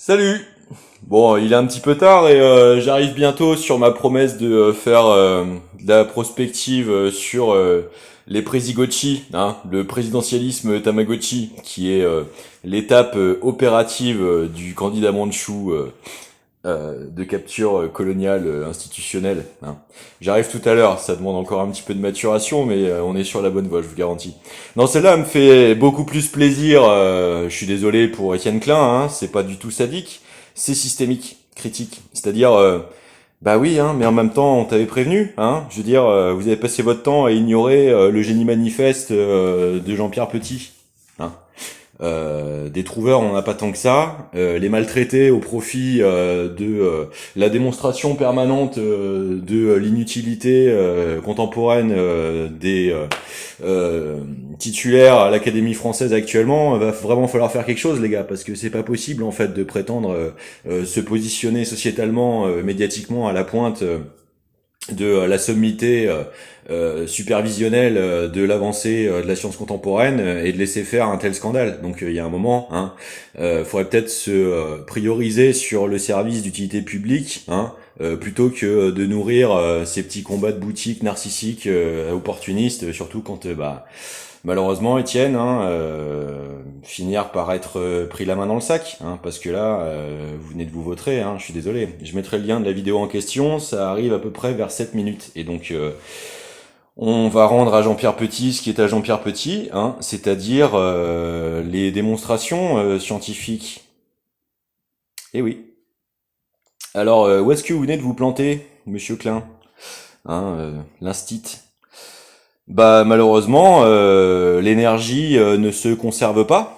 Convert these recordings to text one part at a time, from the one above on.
Salut! Bon, il est un petit peu tard et j'arrive bientôt sur ma promesse de faire de la prospective sur les Présigotchi, hein, le présidentialisme Tamagotchi, qui est l'étape opérative du candidat Mandchou de capture coloniale institutionnelle. Hein. J'arrive tout à l'heure, ça demande encore un petit peu de maturation, mais on est sur la bonne voie, je vous garantis. Non, celle-là me fait beaucoup plus plaisir. Je suis désolé pour Étienne Klein, hein, c'est pas du tout sadique, c'est systémique, critique. C'est-à-dire, bah oui, hein, mais en même temps, on t'avait prévenu, hein. Je veux dire, vous avez passé votre temps à ignorer le génie manifeste de Jean-Pierre Petit. Hein. Des trouveurs, on n'en a pas tant que ça. Les maltraités au profit la démonstration permanente de l'inutilité contemporaine des titulaires à l'Académie française actuellement, va vraiment falloir faire quelque chose, les gars, parce que c'est pas possible en fait de prétendre se positionner sociétalement, médiatiquement à la pointe. De la sommité supervisionnelle de l'avancée de la science contemporaine et de laisser faire un tel scandale. Donc il y a un moment, hein, faudrait peut-être se prioriser sur le service d'utilité publique, hein, plutôt que de nourrir ces petits combats de boutique narcissiques opportunistes, surtout quand malheureusement, Étienne, hein, finir par être pris la main dans le sac, hein, parce que là, vous venez de vous vautrer, hein, je suis désolé. Je mettrai le lien de la vidéo en question, ça arrive à peu près vers 7 minutes. Et donc, on va rendre à Jean-Pierre Petit ce qui est à Jean-Pierre Petit, hein, c'est-à-dire les démonstrations scientifiques. Eh oui. Alors, où est-ce que vous venez de vous planter, Monsieur Klein, hein, l'instit? Bah malheureusement, l'énergie ne se conserve pas.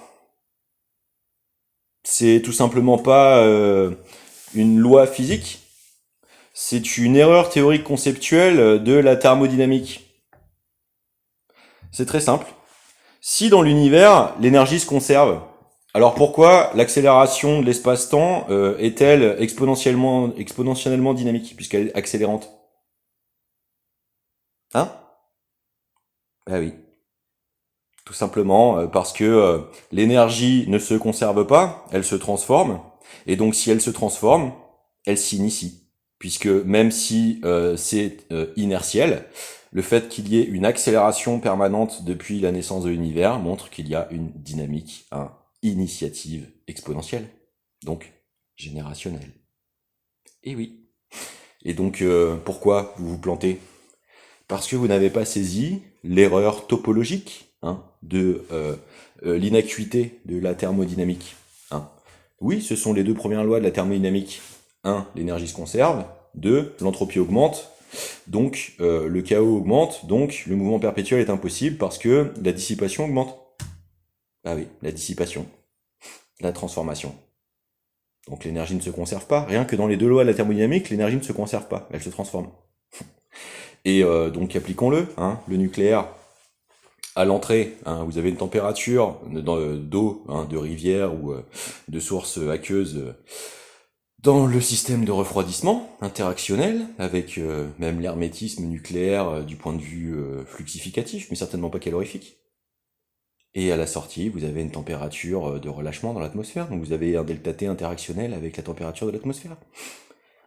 C'est tout simplement pas une loi physique. C'est une erreur théorique conceptuelle de la thermodynamique. C'est très simple. Si dans l'univers, l'énergie se conserve, alors pourquoi l'accélération de l'espace-temps est-elle exponentiellement dynamique, puisqu'elle est accélérante? Hein? Bah oui. Tout simplement parce que l'énergie ne se conserve pas, elle se transforme. Et donc si elle se transforme, elle s'initie. Puisque même si c'est inertiel, le fait qu'il y ait une accélération permanente depuis la naissance de l'univers montre qu'il y a une dynamique, initiative exponentielle. Donc générationnelle. Et oui. Et donc pourquoi vous vous plantez? Parce que vous n'avez pas saisi l'erreur topologique, hein, de l'inacuité de la thermodynamique. Hein. Oui, ce sont les deux premières lois de la thermodynamique. 1. L'énergie se conserve. 2. L'entropie augmente. Donc le chaos augmente, donc le mouvement perpétuel est impossible parce que la dissipation augmente. Ah oui, la dissipation, la transformation. Donc l'énergie ne se conserve pas. Rien que dans les deux lois de la thermodynamique, l'énergie ne se conserve pas, elle se transforme. Et donc appliquons-le, hein, le nucléaire, à l'entrée, hein, vous avez une température d'eau, hein, de rivière ou de source aqueuse dans le système de refroidissement interactionnel, avec même l'hermétisme nucléaire du point de vue fluxificatif, mais certainement pas calorifique. Et à la sortie, vous avez une température de relâchement dans l'atmosphère, donc vous avez un delta T interactionnel avec la température de l'atmosphère.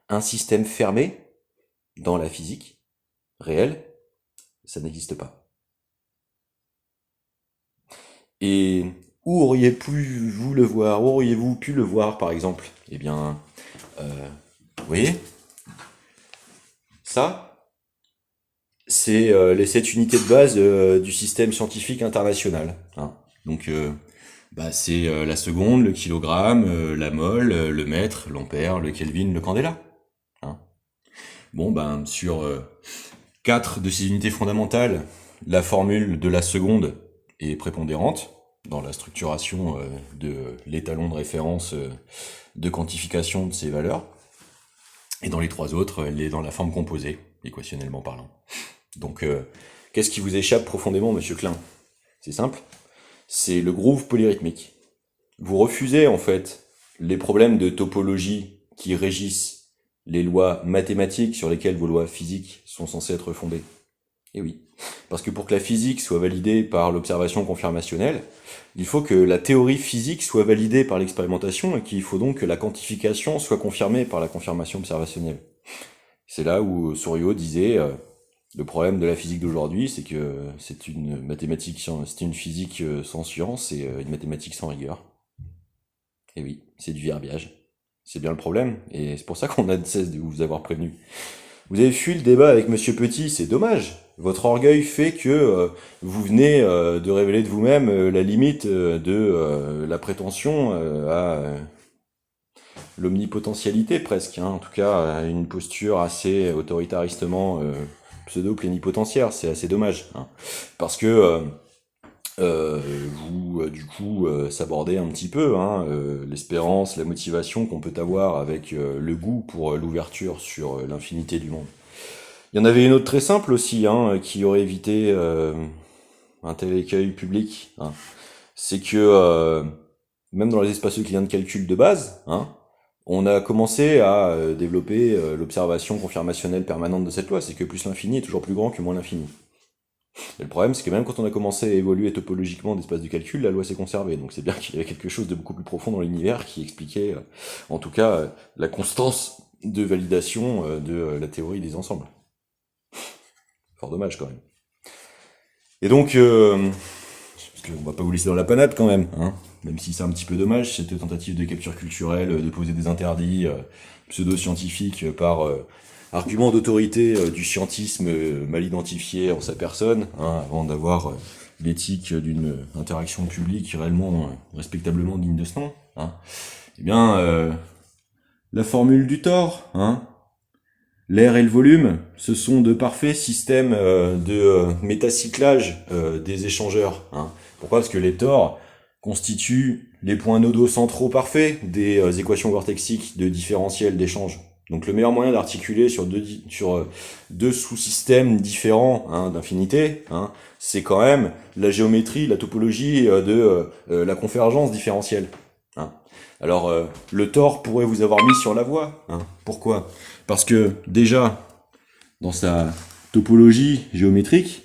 Un système fermé dans la physique réelle, ça n'existe pas. Et où auriez-vous pu vous le voir? Où auriez-vous pu le voir, par exemple? Eh bien, vous voyez, ça, c'est les 7 unités de base du système scientifique international. Hein. Donc, c'est la seconde, le kilogramme, la mole, le mètre, l'ampère, le kelvin, le candela. Hein. Bon, sur 4 de ces unités fondamentales, la formule de la seconde est prépondérante dans la structuration de l'étalon de référence de quantification de ces valeurs. Et dans les 3 autres, elle est dans la forme composée, équationnellement parlant. Donc, qu'est-ce qui vous échappe profondément, Monsieur Klein? C'est simple, c'est le groove polyrythmique. Vous refusez, en fait, les problèmes de topologie qui régissent les lois mathématiques sur lesquelles vos lois physiques sont censées être fondées. Et oui. Parce que pour que la physique soit validée par l'observation confirmationnelle, il faut que la théorie physique soit validée par l'expérimentation et qu'il faut donc que la quantification soit confirmée par la confirmation observationnelle. C'est là où Souriau disait le problème de la physique d'aujourd'hui, c'est que c'est une mathématique, c'est une physique sans science et une mathématique sans rigueur. Et oui, c'est du verbiage. C'est bien le problème, et c'est pour ça qu'on a de cesse de vous avoir prévenu. Vous avez fui le débat avec Monsieur Petit, c'est dommage. Votre orgueil fait que vous venez de révéler de vous-même la limite de la prétention à l'omnipotentialité presque, hein. En tout cas à une posture assez autoritaristement pseudo-plénipotentiaire, c'est assez dommage, hein. Parce que vous, du coup, s'abordez un petit peu hein, l'espérance, la motivation qu'on peut avoir avec le goût pour l'ouverture sur l'infinité du monde. Il y en avait une autre très simple aussi, hein, qui aurait évité un tel écueil public, hein. C'est que même dans les espaces euclidiens de calcul de base, hein, on a commencé à développer l'observation confirmationnelle permanente de cette loi, c'est que plus l'infini est toujours plus grand que moins l'infini. Et le problème, c'est que même quand on a commencé à évoluer topologiquement d'espace de calcul, la loi s'est conservée. Donc c'est bien qu'il y avait quelque chose de beaucoup plus profond dans l'univers qui expliquait, en tout cas, la constance de validation de la théorie des ensembles. Fort dommage quand même. Et donc, parce qu'on va pas vous laisser dans la panade quand même, hein, même si c'est un petit peu dommage, cette tentative de capture culturelle, de poser des interdits pseudo-scientifiques par argument d'autorité du scientisme mal identifié en sa personne, hein, avant d'avoir l'éthique d'une interaction publique réellement, respectablement digne de ce nom, hein. Eh bien, la formule du tort, hein, l'air et le volume, ce sont de parfaits systèmes de métacyclage des échangeurs, hein. Pourquoi? Parce que les tors constituent les points nodaux centraux parfaits des équations vortexiques de différentiel d'échange. Donc le meilleur moyen d'articuler sur deux sous-systèmes différents hein, d'infinité, hein, c'est quand même la géométrie, la topologie de la convergence différentielle, hein. Alors le tort pourrait vous avoir mis sur la voie, hein. Pourquoi? Parce que déjà, dans sa topologie géométrique,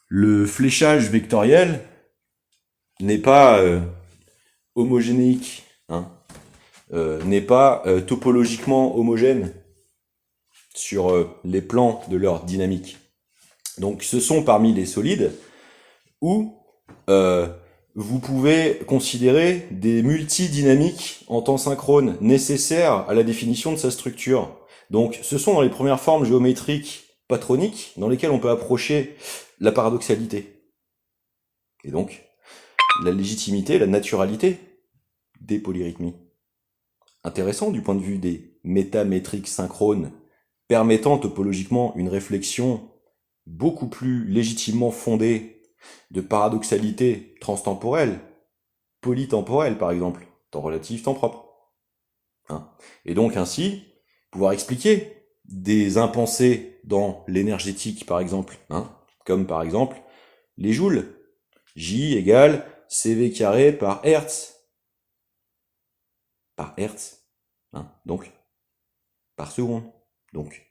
le fléchage vectoriel n'est pas homogénéique, hein, n'est pas topologiquement homogène sur les plans de leur dynamique. Donc ce sont parmi les solides où vous pouvez considérer des multidynamiques en temps synchrone nécessaires à la définition de sa structure. Donc ce sont dans les premières formes géométriques patroniques dans lesquelles on peut approcher la paradoxalité. Et donc la légitimité, la naturalité des polyrythmies. Intéressant du point de vue des métamétriques synchrones, permettant topologiquement une réflexion beaucoup plus légitimement fondée de paradoxalité transtemporelle, polytemporelle par exemple, temps relatif, temps propre. Hein. Et donc ainsi, pouvoir expliquer des impensés dans l'énergétique par exemple, hein, comme par exemple les joules. J égale CV carré par Hertz. Par Hertz. Hein, donc, par seconde. Donc,